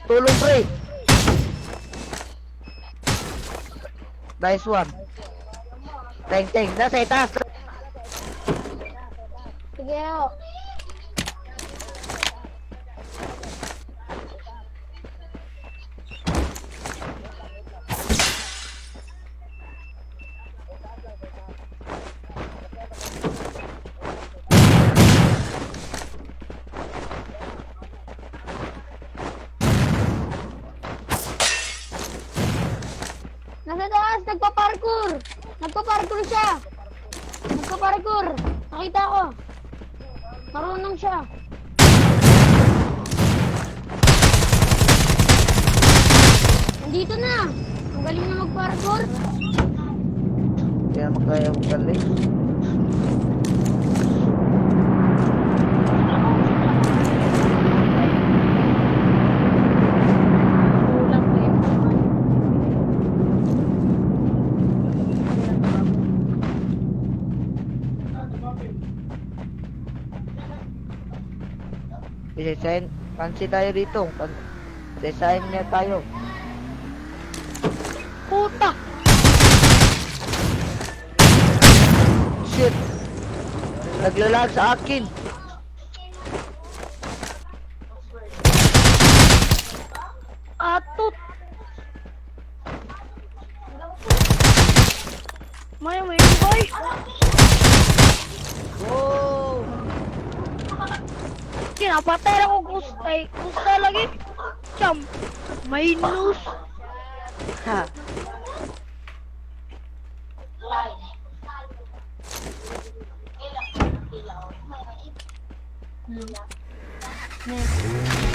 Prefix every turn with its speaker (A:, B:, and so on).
A: Tulong, pre. Nice one. Teng. Nasa itaas.
B: Sige ako. Nasa taas, nagpa-parkour! Nagpa-parkour siya! Nagpa-parkour! Nakita ko! Marunong siya! Nandito na! Ang galing na mag-parkour!
A: Hindi naman kaya magaling.
B: Kulang pa yun.
A: Design, fancy tayo dito. Design niya tayo.
B: Puta!
A: Shit! Naglalag sa akin.
B: Atot! May boy!
A: Wow!
B: Kinapatay ako gusto lagi. Cham! Minus!
A: Ha!
B: Next.